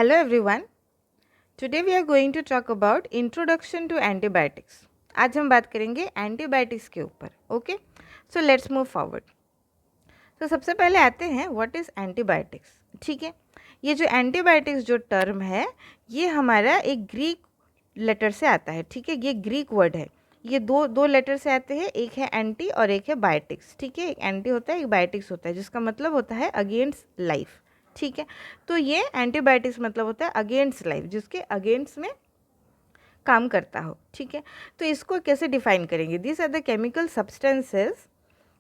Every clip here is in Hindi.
Hello everyone. Today we are going to talk about introduction to antibiotics. आज हम बात करेंगे एंटीबायोटिक्स के ऊपर. Okay, so let's move forward. तो सबसे पहले आते हैं व्हाट इज़ एंटीबायोटिक्स. ठीक है, ये जो एंटीबायोटिक्स जो टर्म है ये हमारा एक ग्रीक लेटर से आता है. ठीक है, ये ग्रीक वर्ड है. ये दो लेटर से आते हैं, एक है एंटी और एक है बायोटिक्स. ठीक है, एक एंटी होता है एक बायोटिक्स होता है, जिसका मतलब होता है अगेंस्ट लाइफ. ठीक है, तो ये एंटीबायोटिक्स मतलब होता है अगेंस्ट लाइफ, जिसके अगेंस्ट में काम करता हो. ठीक है, तो इसको कैसे डिफाइन करेंगे. This are the chemical substances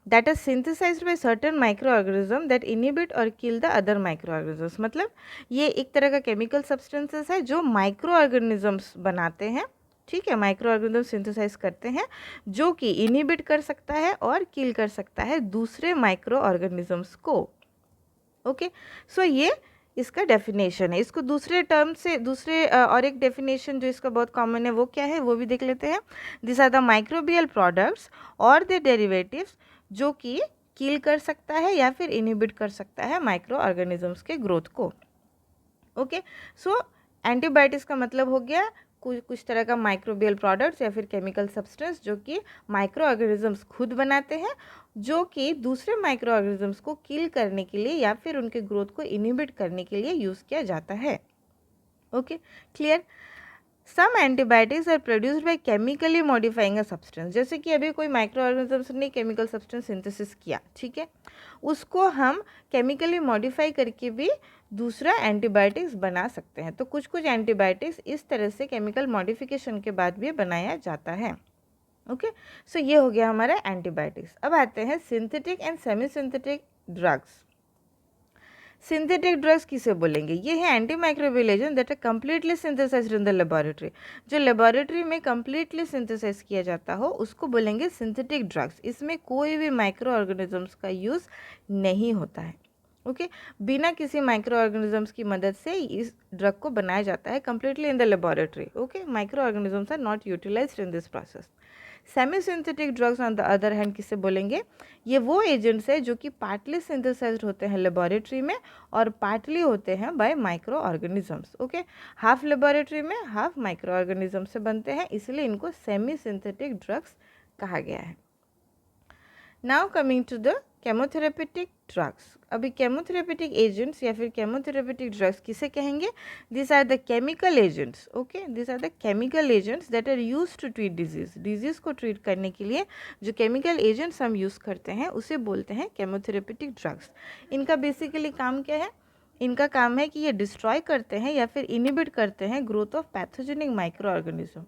that are synthesised by certain micro organism that inhibit or kill the other micro organisms. मतलब ये एक तरह का केमिकल सब्सटेंसेस है जो माइक्रो ऑर्गेनिजम्स बनाते हैं. ठीक है, माइक्रो ऑर्गेनिज्म सिंथेसाइज करते हैं जो कि इनिबिट कर सकता है और किल कर सकता है दूसरे माइक्रो ऑर्गेनिजम्स को. ओके, सो ये इसका डेफिनेशन है. इसको दूसरे टर्म से और एक डेफिनेशन जो इसका बहुत कॉमन है वो क्या है वो भी देख लेते हैं. This are the microbial products और द डेरिवेटिव्स जो कि किल कर सकता है या फिर इनिबिट कर सकता है माइक्रो ऑर्गेनिजम्स के ग्रोथ को. ओके, सो एंटीबायोटिक्स का मतलब हो गया कुछ तरह का माइक्रोबियल प्रोडक्ट्स या फिर केमिकल सब्सटेंस जो कि माइक्रो ऑर्गेनिजम्स खुद बनाते हैं, जो कि दूसरे माइक्रो ऑर्गेनिजम्स को किल करने के लिए या फिर उनके ग्रोथ को इनिबिट करने के लिए यूज़ किया जाता है. Okay, clear. Some antibiotics are produced by chemically modifying a substance. जैसे कि अभी कोई माइक्रो ऑर्गेनिजम्स ने केमिकल सब्सटेंस सिंथेसिस किया, ठीक है, उसको हम केमिकली मॉडिफाई करके भी दूसरा एंटीबायोटिक्स बना सकते हैं. तो कुछ कुछ एंटीबायोटिक्स इस तरह से केमिकल मॉडिफिकेशन के बाद भी बनाया जाता है. ओके, सो ये हो गया हमारा एंटीबायोटिक्स. अब आते हैं synthetic and semi synthetic drugs. Synthetic drugs किसे बोलेंगे. ये है anti microbial agent that are completely synthesized in the laboratory. जो लेबोरेटरी में कम्प्लीटली सिंथेसाइज किया जाता हो उसको बोलेंगे सिंथेटिक ड्रग्स. इसमें कोई भी माइक्रो ऑर्गेनिजम्स का यूज़ नहीं होता है. ओके, बिना किसी माइक्रो ऑर्गेनिजम्स की मदद से इस ड्रग को बनाया जाता है completely in the laboratory. Okay, micro organisms are not utilized in this process. Semi synthetic drugs on the other hand किसे बोलेंगे. ये वो एजेंट्स है जो कि पार्टली सिंथेसाइज्ड होते हैं लेबोरेटरी में और पार्टली होते हैं bye micro organisms. Okay, half laboratory में हाफ माइक्रो ऑर्गेनिज्म से बनते हैं, इसलिए इनको सेमी सिंथेटिक ड्रग्स कहा गया है. Now coming to the chemotherapeutic drugs. अभी केमोथेरेपेटिक एजेंट्स या फिर केमोथेरेपेटिक ड्रग्स किसे कहेंगे. This are the chemical agents. Okay, this are the chemical agents that are use to treat disease को ट्रीट करने के लिए जो केमिकल एजेंट्स हम यूज़ करते हैं उसे बोलते हैं केमोथेरेपेटिक ड्रग्स. इनका बेसिकली काम क्या है. इनका काम है कि ये डिस्ट्रॉय करते हैं या फिर इनिबिट करते हैं growth of pathogenic micro organism.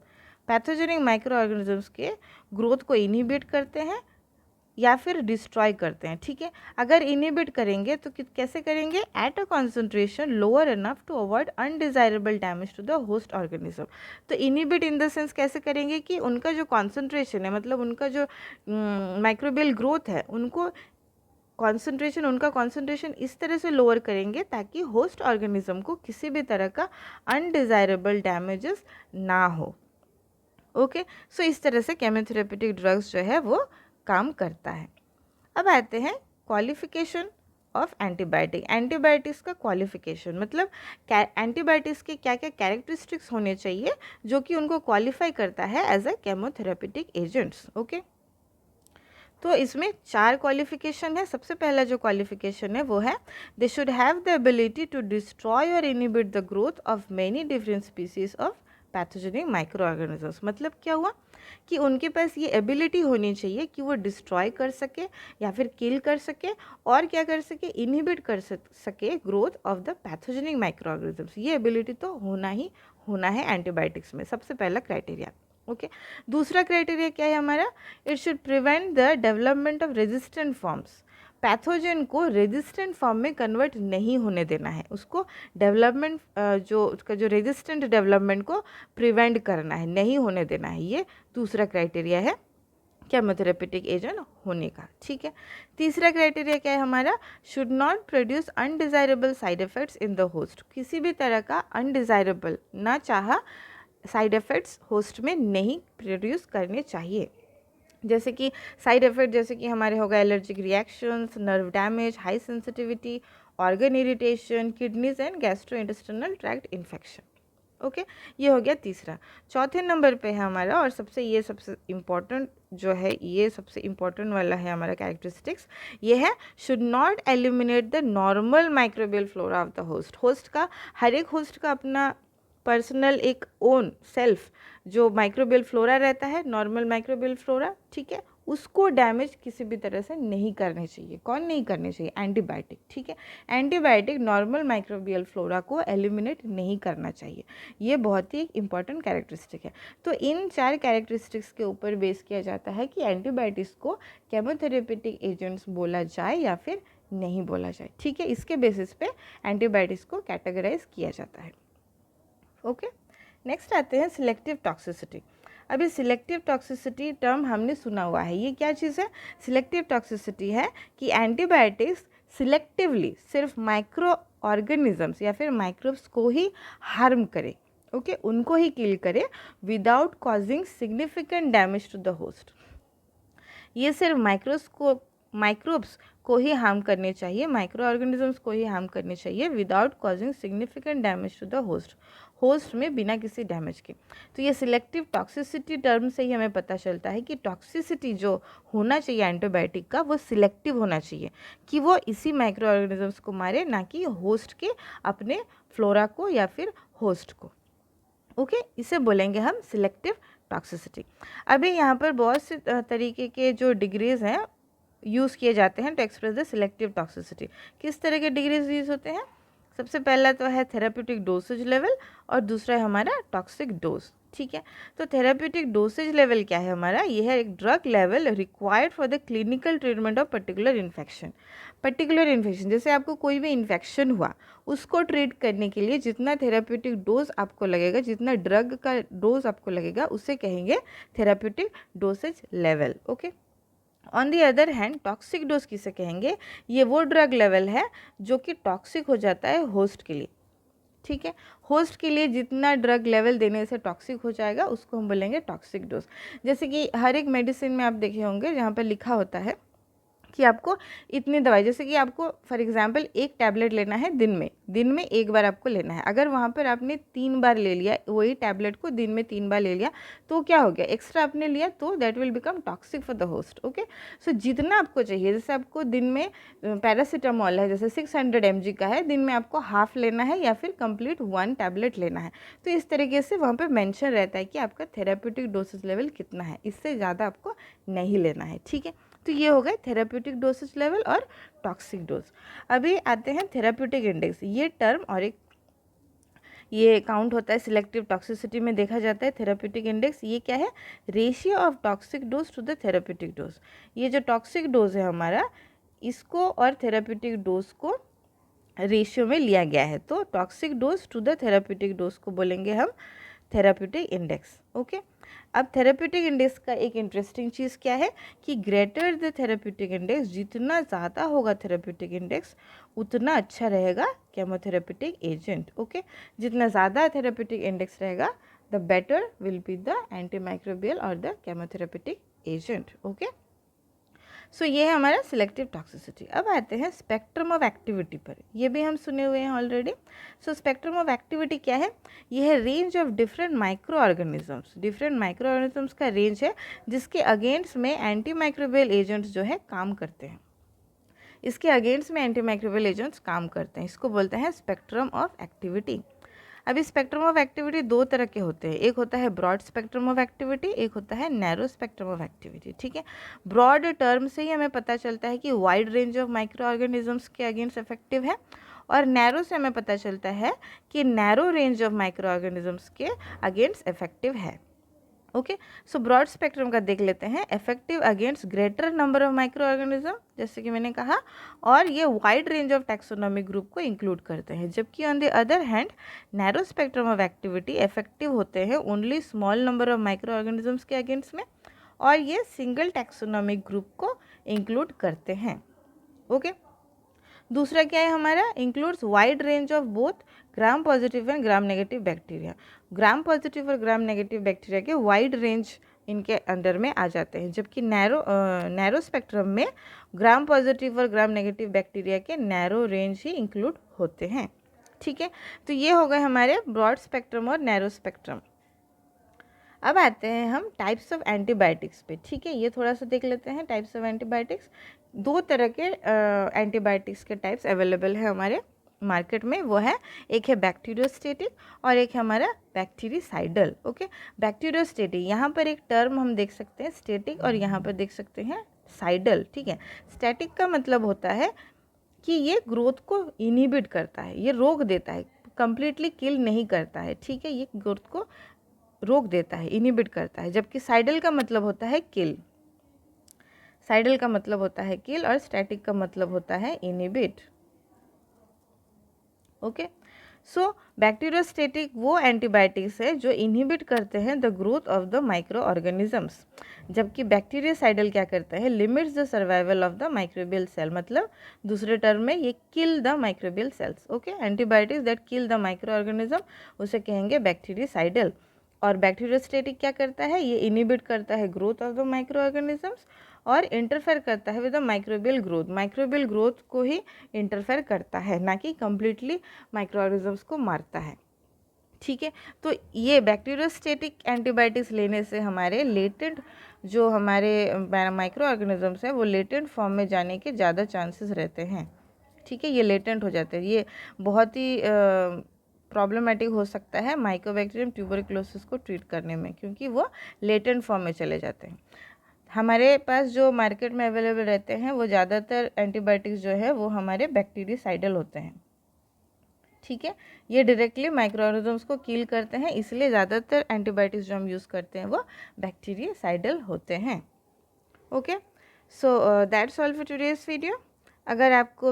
Pathogenic micro organisms के ग्रोथ को इनिबिट करते हैं या फिर डिस्ट्रॉय करते हैं. ठीक है, अगर इनिबिट करेंगे तो कैसे करेंगे. At a concentration lower enough to avoid undesirable damage to the host organism. तो इनिबिट इन द सेंस कैसे करेंगे कि उनका जो कॉन्सेंट्रेशन है, मतलब उनका जो माइक्रोबियल ग्रोथ है, उनका कॉन्सेंट्रेशन इस तरह से लोअर करेंगे ताकि होस्ट ऑर्गेनिज्म को किसी भी तरह का अनडिज़ायरेबल डैमेजेस ना हो. ओके, सो इस तरह से केमोथेरेपेटिक ड्रग्स जो है वो काम करता है. अब आते हैं क्वालिफिकेशन ऑफ एंटीबायोटिक. एंटीबायोटिक्स का क्वालिफिकेशन मतलब एंटीबायोटिक्स के क्या क्या कैरेक्टरिस्टिक्स होने चाहिए जो कि उनको क्वालिफाई करता है as a chemotherapeutic agents. Okay, तो इसमें 4 क्वालिफिकेशन है. सबसे पहला जो क्वालिफिकेशन है वो है they should have the ability to destroy or inhibit the growth of many different species of pathogenic micro organisms. मतलब क्या हुआ कि उनके पास ये एबिलिटी होनी चाहिए कि वो डिस्ट्रॉय कर सके या फिर किल कर सके और क्या कर सके, इनिबिट कर सके growth of the pathogenic micro organisms. ये एबिलिटी तो होना ही होना है एंटीबायोटिक्स में, सबसे पहला क्राइटेरिया. ओके, दूसरा क्राइटेरिया क्या है हमारा. It should prevent the development of resistant forms. Pathogen को रेजिस्टेंट फॉर्म में कन्वर्ट नहीं होने देना है, उसको डेवलपमेंट जो उसका जो रेजिस्टेंट डेवलपमेंट को प्रिवेंट करना है, नहीं होने देना है. ये दूसरा क्राइटेरिया है केमोथेरेपेटिक एजेंट होने का. ठीक है, तीसरा क्राइटेरिया क्या है हमारा. Should not produce undesirable side effects in the host. किसी भी तरह का अनडिज़ायरेबल ना चाहा साइड इफ़ेक्ट्स होस्ट में नहीं प्रोड्यूस करने चाहिए. जैसे कि साइड इफ़ेक्ट जैसे कि हमारे होगा allergic reactions, nerve damage, high sensitivity organ irritation, kidneys and gastro intestinal tract infection. Okay, ये हो गया तीसरा। चौथे नंबर पे है हमारा, और सबसे इम्पॉर्टेंट जो है, ये सबसे इम्पॉर्टेंट वाला है हमारा कैरेक्टरिस्टिक्स, ये है should not eliminate the normal microbial flora of the host. Host का, हर एक होस्ट का अपना पर्सनल एक ओन सेल्फ जो माइक्रोबियल फ्लोरा रहता है, नॉर्मल माइक्रोबियल फ्लोरा, ठीक है, उसको डैमेज किसी भी तरह से नहीं करने चाहिए। कौन नहीं करने चाहिए? एंटीबायोटिक, ठीक है। एंटीबायोटिक नॉर्मल माइक्रोबियल फ्लोरा को एलिमिनेट नहीं करना चाहिए। ये बहुत ही इंपॉर्टेंट कैरेक्टरिस्टिक है। तो इन 4 कैरेक्टरिस्टिक्स के ऊपर बेस किया जाता है कि एंटीबायोटिक्स को केमोथेरेपेटिक एजेंट्स बोला जाए या फिर नहीं बोला जाए, ठीक है। इसके बेसिस पे एंटीबायोटिक्स को कैटेगराइज किया जाता है। ओके, नेक्स्ट आते हैं सिलेक्टिव टॉक्सिसिटी। अभी सिलेक्टिव टॉक्सिसिटी टर्म हमने सुना हुआ है, ये क्या चीज़ है? सिलेक्टिव टॉक्सिसिटी है कि एंटीबायोटिक्स सिलेक्टिवली सिर्फ माइक्रो ऑर्गेनिजम्स या फिर माइक्रोब्स को ही हार्म करे, ओके, उनको ही किल करे without causing significant damage to the host. ये सिर्फ माइक्रोब्स को ही हार्म करने चाहिए, माइक्रो ऑर्गेनिजम्स को ही हार्म करने चाहिए without causing significant damage to the host में बिना किसी डैमेज के। तो ये सिलेक्टिव टॉक्सिसिटी टर्म से ही हमें पता चलता है कि टॉक्सिसिटी जो होना चाहिए एंटीबायोटिक का, वो सिलेक्टिव होना चाहिए, कि वो इसी माइक्रो ऑर्गेनिजम्स को मारे, ना कि होस्ट के अपने फ्लोरा को या फिर होस्ट को। ओके, इसे बोलेंगे हम सिलेक्टिव टॉक्सिसिटी। अभी यहाँ पर बहुत से तरीके के जो डिग्रीज हैं यूज़ किए जाते हैं to express the selective toxicity. किस तरह के डिग्रीज यूज़ होते हैं? सबसे पहला तो है थेराप्यूटिक डोसेज लेवल, और दूसरा है हमारा टॉक्सिक डोज, ठीक है। तो थेराप्यूटिक डोसेज लेवल क्या है हमारा? ये है एक drug level required for the clinical treatment of particular infection. जैसे आपको कोई भी इन्फेक्शन हुआ, उसको ट्रीट करने के लिए जितना थेराप्यूटिक डोज आपको लगेगा, जितना ड्रग का डोज आपको लगेगा, उसे कहेंगे therapeutic dosage level. Okay, on the other hand toxic dose किसे कहेंगे? ये वो ड्रग लेवल है जो कि टॉक्सिक हो जाता है होस्ट के लिए, ठीक है। होस्ट के लिए जितना ड्रग लेवल देने से टॉक्सिक हो जाएगा, उसको हम बोलेंगे टॉक्सिक डोज। जैसे कि हर एक मेडिसिन में आप देखे होंगे जहाँ पर लिखा होता है कि आपको इतनी दवाई, जैसे कि आपको फॉर एग्जांपल एक टैबलेट लेना है दिन में एक बार आपको लेना है। अगर वहाँ पर आपने 3 बार ले लिया वही टैबलेट को, दिन में 3 बार ले लिया, तो क्या हो गया? एक्स्ट्रा आपने लिया, तो that will become toxic for the host. Okay, so जितना आपको चाहिए, जैसे आपको दिन में पैरासीटामॉल है, जैसे 600 mg का है, दिन में आपको हाफ लेना है या फिर कंप्लीट 1 टैबलेट लेना है। तो इस तरीके से वहाँ पर मेंशन रहता है कि आपका थेराप्यूटिक डोसेज लेवल कितना है, इससे ज़्यादा आपको नहीं लेना है, ठीक है। तो ये हो गए थेराप्यूटिक डोसेज लेवल और टॉक्सिक डोज। अभी आते हैं थेराप्यूटिक इंडेक्स। ये टर्म और एक ये काउंट होता है सिलेक्टिव टॉक्सिसिटी में, देखा जाता है थेराप्यूटिक इंडेक्स। ये क्या है? Ratio of toxic dose to the therapeutic dose. ये जो टॉक्सिक डोज है हमारा, इसको और थेराप्यूटिक डोज को रेशियो में लिया गया है, तो toxic dose to the therapeutic dose को बोलेंगे हम थेराप्यूटिक इंडेक्स। ओके, अब थेराप्यूटिक इंडेक्स का एक इंटरेस्टिंग चीज़ क्या है कि ग्रेटर द थेराप्यूटिक इंडेक्स, जितना ज़्यादा होगा थेराप्यूटिक इंडेक्स उतना अच्छा रहेगा केमोथेरेप्यूटिक एजेंट। ओके, जितना ज़्यादा थेराप्यूटिक इंडेक्स रहेगा the better will be the antimicrobial और द केमोथेरेप्यूटिक एजेंट। ओके, सो ये है हमारा सिलेक्टिव टॉक्सिसिटी। अब आते हैं स्पेक्ट्रम ऑफ एक्टिविटी पर, ये भी हम सुने हुए हैं already. So spectrum of activity क्या है? ये है range of different micro organisms का रेंज है जिसके अगेंस्ट में एंटी माइक्रोबियल एजेंट्स जो है काम करते हैं। इसके अगेंस्ट में एंटी माइक्रोबियल एजेंट्स काम करते हैं, इसको बोलते हैं स्पेक्ट्रम ऑफ एक्टिविटी। अभी स्पेक्ट्रम ऑफ एक्टिविटी 2 तरह के होते हैं, एक होता है ब्रॉड स्पेक्ट्रम ऑफ एक्टिविटी, एक होता है नैरो स्पेक्ट्रम ऑफ एक्टिविटी, ठीक है। ब्रॉड टर्म से ही हमें पता चलता है कि wide range of micro organisms के अगेंस्ट इफेक्टिव है, और नैरो से हमें पता चलता है कि narrow range of micro organisms के अगेंस्ट इफेक्टिव है। ओके, सो ब्रॉड स्पेक्ट्रम का देख लेते हैं, effective against greater number of micro organism, जैसे कि मैंने कहा, और ये wide range of taxonomic group को इंक्लूड करते हैं। जबकि on the other hand narrow spectrum of activity effective होते हैं only small number of micro organisms के अगेंस्ट में, और ये सिंगल टैक्सोनॉमिक ग्रुप को इंक्लूड करते हैं। ओके, दूसरा क्या है हमारा? Includes wide range of both gram positive and gram negative bacteria. Gram positive और ग्राम नेगेटिव बैक्टीरिया के वाइड रेंज इनके अंडर में आ जाते हैं, जबकि नैरो स्पेक्ट्रम में ग्राम पॉजिटिव और ग्राम नेगेटिव बैक्टीरिया के नैरो रेंज ही इंक्लूड होते हैं। ठीक है, तो ये हो गए हमारे ब्रॉड स्पेक्ट्रम और नैरो स्पेक्ट्रम। अब आते हैं हम टाइप्स ऑफ एंटीबायोटिक्स पे। ठीक है, ये थोड़ा सा देख लेते हैं टाइप्स ऑफ एंटीबायोटिक्स। दो तरह के एंटीबायोटिक्स के टाइप्स अवेलेबल है हमारे मार्केट में, वो है एक है बैक्टीरियोस्टेटिक और एक है हमारा बैक्टीरिसाइडल। ओके, बैक्टीरियोस्टेटिक, यहाँ पर एक टर्म हम देख सकते हैं स्टेटिक और यहाँ पर देख सकते हैं साइडल। ठीक है, स्टैटिक का मतलब होता है कि ये ग्रोथ को इनहिबिट करता है, ये रोक देता है, कंप्लीटली किल नहीं करता है। ठीक है, ये ग्रोथ को रोक देता है, इनहिबिट करता है। जबकि साइडल का मतलब होता है किल, साइडल का मतलब होता है किल और स्टैटिक का मतलब होता है इनहिबिट। ओके, सो बैक्टीरियोस्टेटिक वो एंटीबायोटिक्स है जो इनहिबिट करते हैं the growth of the micro organisms, जबकि बैक्टीरियोसाइडल क्या करता है, limits the survival of the microbial cell, मतलब दूसरे टर्म में ये kill the microbial cells. Okay, antibiotics that kill the micro organism उसे कहेंगे बैक्टीरियोसाइडल। और बैक्टीरियोस्टेटिक क्या करता है, ये इनहिबिट करता है growth of the micro organisms और इंटरफेयर करता है with the microbial growth, microbial growth को ही इंटरफेयर करता है, ना कि कम्प्लीटली माइक्रो ऑर्गेनिजम्स को मारता है। ठीक है, तो ये बैक्टीरियोस्टेटिक एंटीबायोटिक्स लेने से हमारे लेटेंट जो हमारे माइक्रो ऑर्गेनिजम्स हैं वो लेटेंट फॉर्म में जाने के ज़्यादा चांसेस रहते हैं। ठीक है, ये लेटेंट हो जाते हैं, ये बहुत ही प्रॉब्लमेटिक हो सकता है माइकोबैक्टीरियम ट्यूबरक्लोसिस को ट्रीट करने में, क्योंकि वो लेटेंट फॉर्म में चले जाते हैं। हमारे पास जो मार्केट में अवेलेबल रहते हैं वो ज़्यादातर एंटीबायोटिक्स जो है वो हमारे बैक्टीरियोसाइडल होते हैं। ठीक है, ये डायरेक्टली माइक्रो ऑर्गेनिजम्स को किल करते हैं, इसलिए ज़्यादातर एंटीबायोटिक्स जो हम यूज़ करते हैं वो बैक्टीरियोसाइडल होते हैं। Okay, so that's all for today's video. अगर आपको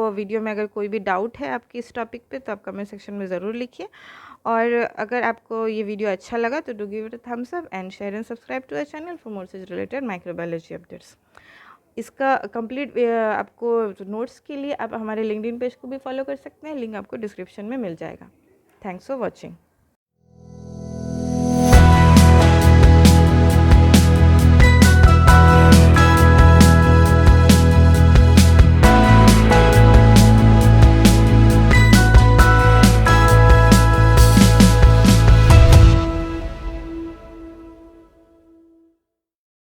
वीडियो में अगर कोई भी डाउट है आपकी इस टॉपिक पे तो आप कमेंट सेक्शन में ज़रूर लिखिए। और अगर आपको ये वीडियो अच्छा लगा तो do give it a thumbs up and share and subscribe to our channel for more such related microbiology updates. इसका कंप्लीट आपको नोट्स के लिए आप हमारे लिंक्डइन पेज को भी फॉलो कर सकते हैं, लिंक आपको डिस्क्रिप्शन में मिल जाएगा। Thanks for watching.